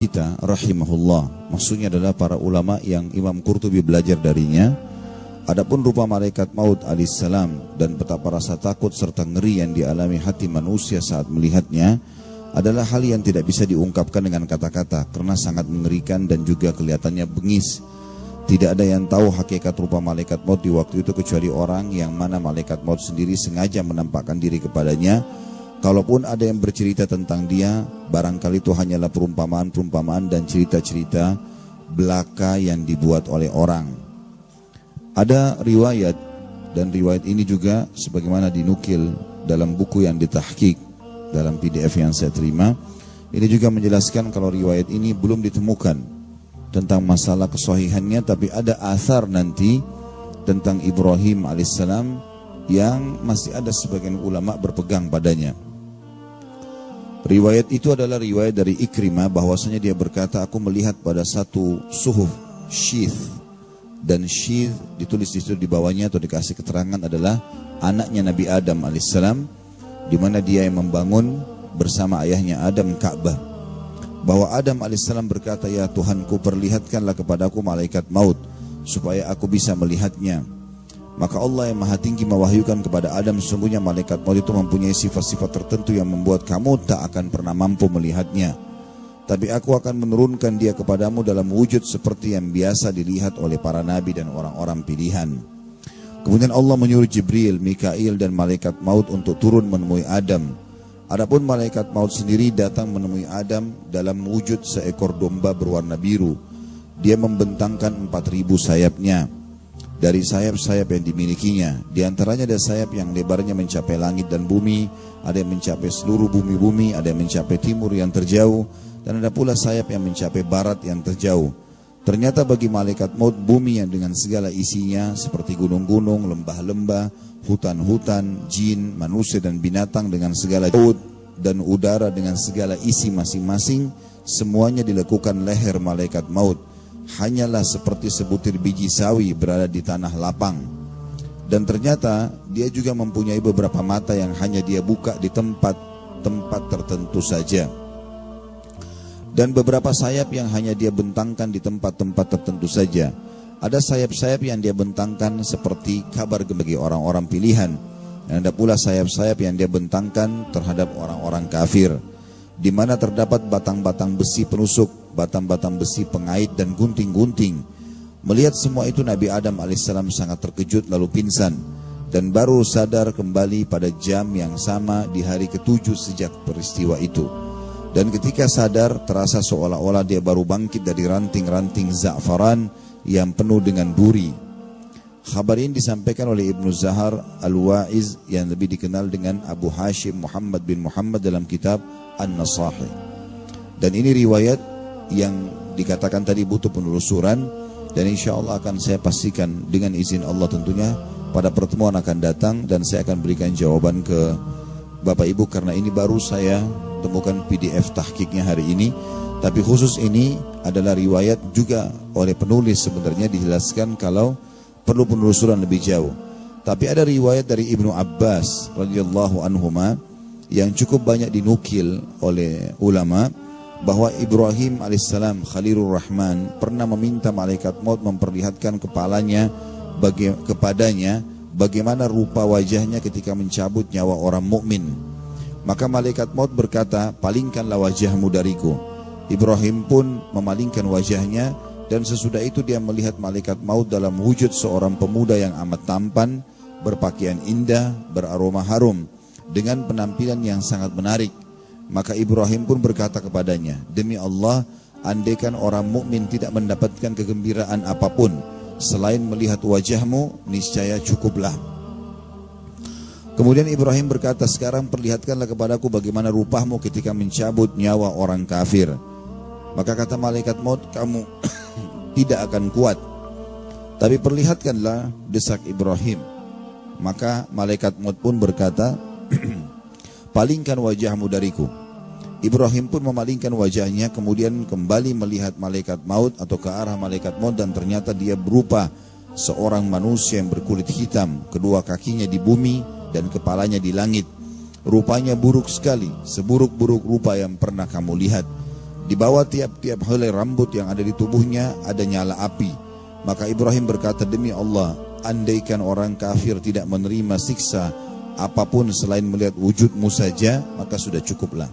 kita rahimahullah, maksudnya adalah para ulama yang Imam Qurtubi belajar darinya. Adapun rupa malaikat maut alaihissalam dan betapa rasa takut serta ngeri yang dialami hati manusia saat melihatnya adalah hal yang tidak bisa diungkapkan dengan kata-kata karena sangat mengerikan dan juga kelihatannya bengis. Tidak ada yang tahu hakikat rupa malaikat maut di waktu itu kecuali orang yang mana malaikat maut sendiri sengaja menampakkan diri kepadanya. Kalaupun ada yang bercerita tentang dia, barangkali itu hanyalah perumpamaan-perumpamaan dan cerita-cerita belaka yang dibuat oleh orang. Ada riwayat, dan riwayat ini juga sebagaimana dinukil dalam buku yang ditahqiq dalam PDF yang saya terima. Ini juga menjelaskan kalau riwayat ini belum ditemukan tentang masalah kesahihannya, tapi ada athar nanti tentang Ibrahim alaihissalam yang masih ada sebagian ulama berpegang padanya. Riwayat itu adalah riwayat dari Ikrimah bahwasanya dia berkata, aku melihat pada satu suhuf Syith, dan Syith ditulis di situ di bawahnya atau dikasih keterangan adalah anaknya Nabi Adam alaihissalam, di mana dia yang membangun bersama ayahnya Adam Ka'bah. Bahwa Adam alaihissalam berkata, ya Tuhanku, perlihatkanlah kepadaku malaikat maut supaya aku bisa melihatnya. Maka Allah yang maha tinggi mewahyukan kepada Adam, sesungguhnya malaikat maut itu mempunyai sifat-sifat tertentu yang membuat kamu tak akan pernah mampu melihatnya. Tapi aku akan menurunkan dia kepadamu dalam wujud seperti yang biasa dilihat oleh para nabi dan orang-orang pilihan. Kemudian Allah menyuruh Jibril, Mikail dan malaikat maut untuk turun menemui Adam. Adapun malaikat maut sendiri datang menemui Adam dalam wujud seekor domba berwarna biru. Dia membentangkan 4.000 sayapnya. Dari sayap-sayap yang dimilikinya, di antaranya ada sayap yang lebarnya mencapai langit dan bumi, ada yang mencapai seluruh bumi-bumi, ada yang mencapai timur yang terjauh, dan ada pula sayap yang mencapai barat yang terjauh. Ternyata bagi malaikat maut, bumi yang dengan segala isinya seperti gunung-gunung, lembah-lembah, hutan-hutan, jin, manusia dan binatang dengan segala laut dan udara dengan segala isi masing-masing, semuanya dilakukan leher malaikat maut. Hanyalah seperti sebutir biji sawi berada di tanah lapang. Dan ternyata dia juga mempunyai beberapa mata yang hanya dia buka di tempat-tempat tertentu saja. Dan beberapa sayap yang hanya dia bentangkan di tempat-tempat tertentu saja. Ada sayap-sayap yang dia bentangkan seperti kabar bagi orang-orang pilihan. Dan ada pula sayap-sayap yang dia bentangkan terhadap orang-orang kafir, di mana terdapat batang-batang besi penusuk, batang-batang besi pengait dan gunting-gunting. Melihat semua itu Nabi Adam alaihissalam sangat terkejut lalu pingsan, dan baru sadar kembali pada jam yang sama di hari ke-7 sejak peristiwa itu. Dan ketika sadar, terasa seolah-olah dia baru bangkit dari ranting-ranting za'faran yang penuh dengan duri. Khabar ini disampaikan oleh Ibnu Zahar Al-Wa'iz yang lebih dikenal dengan Abu Hashim Muhammad bin Muhammad dalam kitab An-Nasahi. Dan ini riwayat yang dikatakan tadi butuh penelusuran, dan insya Allah akan saya pastikan dengan izin Allah tentunya pada pertemuan akan datang, dan saya akan berikan jawaban ke Bapak Ibu karena ini baru saya temukan PDF tahqiqnya hari ini. Tapi khusus ini adalah riwayat juga oleh penulis, sebenarnya dijelaskan kalau perlu penelusuran lebih jauh. Tapi ada riwayat dari Ibnu Abbas radhiyallahu anhuma yang cukup banyak dinukil oleh ulama, bahwa Ibrahim alaihissalam Khalilur Rahman pernah meminta malaikat maut memperlihatkan kepadanya bagaimana rupa wajahnya ketika mencabut nyawa orang mukmin. Maka malaikat maut berkata, palingkanlah wajahmu dariku. Ibrahim pun memalingkan wajahnya, dan sesudah itu dia melihat malaikat maut dalam wujud seorang pemuda yang amat tampan, berpakaian indah, beraroma harum, dengan penampilan yang sangat menarik. Maka Ibrahim pun berkata kepadanya, demi Allah, andaikan orang mukmin tidak mendapatkan kegembiraan apapun selain melihat wajahmu, niscaya cukuplah. Kemudian Ibrahim berkata, sekarang perlihatkanlah kepadaku bagaimana rupamu ketika mencabut nyawa orang kafir. Maka kata malaikat maut, kamu tidak akan kuat, tapi perlihatkanlah, desak Ibrahim. Maka malaikat maut pun berkata, palingkan wajahmu dariku. Ibrahim pun memalingkan wajahnya, kemudian kembali melihat malaikat maut atau ke arah malaikat maut, dan ternyata dia berupa seorang manusia yang berkulit hitam, kedua kakinya di bumi dan kepalanya di langit. Rupanya buruk sekali, seburuk-buruk rupa yang pernah kamu lihat. Di bawah tiap-tiap helai rambut yang ada di tubuhnya ada nyala api. Maka Ibrahim berkata, demi Allah, andaikan orang kafir tidak menerima siksa apapun selain melihat wujudmu saja, maka sudah cukuplah.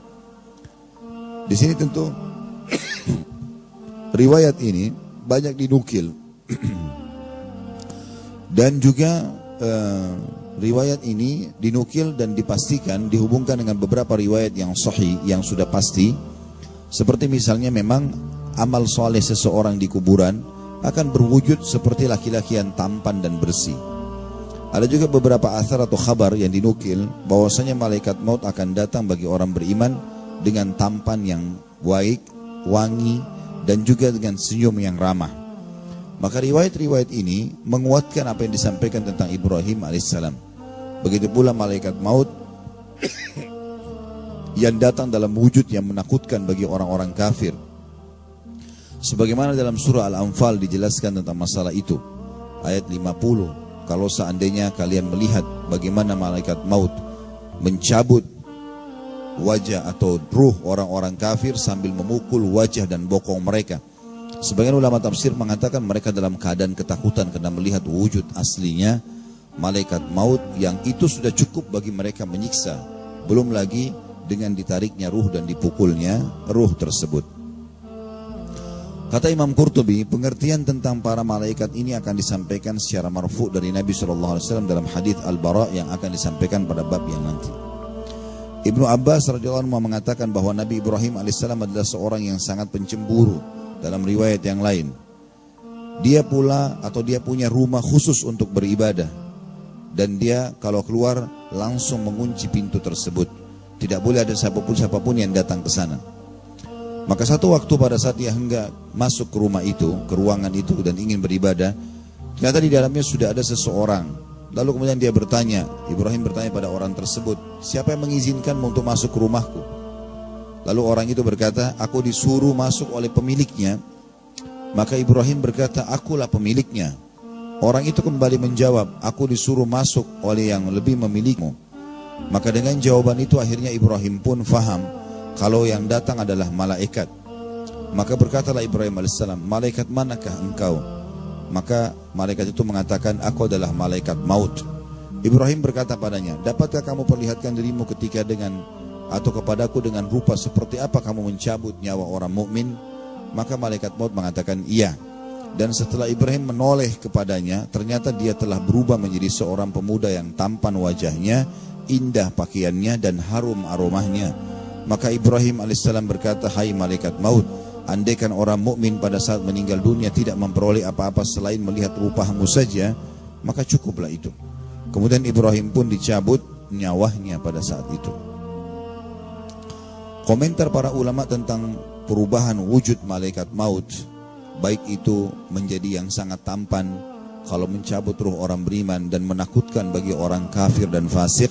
Di sini tentu riwayat ini banyak dinukil dan juga riwayat ini dinukil dan dipastikan dihubungkan dengan beberapa riwayat yang sahih yang sudah pasti. Seperti misalnya memang amal soleh seseorang di kuburan akan berwujud seperti laki-laki yang tampan dan bersih. Ada juga beberapa athar atau khabar yang dinukil bahwasanya malaikat maut akan datang bagi orang beriman dengan tampan yang baik, wangi, dan juga dengan senyum yang ramah. Maka riwayat-riwayat ini menguatkan apa yang disampaikan tentang Ibrahim alaihissalam. Begitu pula malaikat maut yang datang dalam wujud yang menakutkan bagi orang-orang kafir. Sebagaimana dalam surah Al-Anfal dijelaskan tentang masalah itu. Ayat 50. Kalau seandainya kalian melihat bagaimana malaikat maut mencabut wajah atau ruh orang-orang kafir sambil memukul wajah dan bokong mereka. Sebagian ulama tafsir mengatakan mereka dalam keadaan ketakutan karena melihat wujud aslinya malaikat maut yang itu sudah cukup bagi mereka menyiksa. Belum lagi dengan ditariknya ruh dan dipukulnya ruh tersebut. Kata Imam Qurtubi, pengertian tentang para malaikat ini akan disampaikan secara marfu dari Nabi SAW dalam hadis Al-Bara yang akan disampaikan pada bab yang nanti. Ibnu Abbas radhiyallahu anhu mengatakan bahwa Nabi Ibrahim alaihissalam adalah seorang yang sangat pencemburu. Dalam riwayat yang lain, dia punya rumah khusus untuk beribadah, dan dia kalau keluar langsung mengunci pintu tersebut. Tidak boleh ada siapapun yang datang ke sana. Maka satu waktu pada saat dia hendak masuk ke rumah itu, ke ruangan itu dan ingin beribadah, ternyata di dalamnya sudah ada seseorang. Lalu kemudian dia bertanya, Ibrahim bertanya pada orang tersebut, siapa yang mengizinkanmu untuk masuk ke rumahku? Lalu orang itu berkata, aku disuruh masuk oleh pemiliknya. Maka Ibrahim berkata, akulah pemiliknya. Orang itu kembali menjawab, aku disuruh masuk oleh yang lebih memilikimu. Maka dengan jawaban itu akhirnya Ibrahim pun faham kalau yang datang adalah malaikat. Maka berkatalah Ibrahim alaihissalam, malaikat manakah engkau? Maka malaikat itu mengatakan, aku adalah malaikat maut. Ibrahim berkata padanya, dapatkah kamu perlihatkan dirimu ketika atau kepadaku dengan rupa seperti apa kamu mencabut nyawa orang mukmin? Maka malaikat maut mengatakan iya. Dan setelah Ibrahim menoleh kepadanya, ternyata dia telah berubah menjadi seorang pemuda yang tampan wajahnya, indah pakaiannya dan harum aromanya. Maka Ibrahim alaihissalam berkata, hai malaikat maut, andaikan orang mukmin pada saat meninggal dunia tidak memperoleh apa-apa selain melihat rupamu saja, maka cukuplah itu. Kemudian Ibrahim pun dicabut nyawanya pada saat itu. Komentar para ulama tentang perubahan wujud malaikat maut, baik itu menjadi yang sangat tampan kalau mencabut ruh orang beriman dan menakutkan bagi orang kafir dan fasik.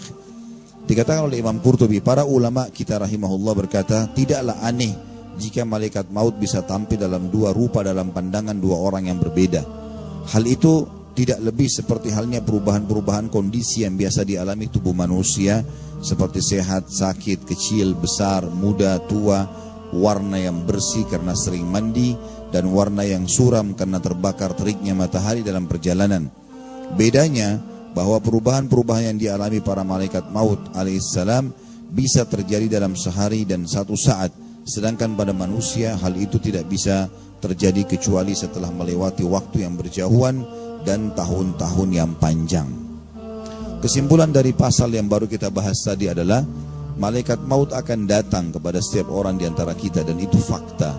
Dikatakan oleh Imam Qurtubi, para ulama kita rahimahullah berkata, tidaklah aneh jika malaikat maut bisa tampil dalam dua rupa dalam pandangan dua orang yang berbeda. Hal itu tidak lebih seperti halnya perubahan-perubahan kondisi yang biasa dialami tubuh manusia, seperti sehat, sakit, kecil, besar, muda, tua, warna yang bersih karena sering mandi, dan warna yang suram karena terbakar teriknya matahari dalam perjalanan. Bedanya bahwa perubahan-perubahan yang dialami para malaikat maut alaihissalam bisa terjadi dalam sehari dan satu saat, sedangkan pada manusia hal itu tidak bisa terjadi kecuali setelah melewati waktu yang berjauhan dan tahun-tahun yang panjang. Kesimpulan dari pasal yang baru kita bahas tadi adalah malaikat maut akan datang kepada setiap orang di antara kita, dan itu fakta.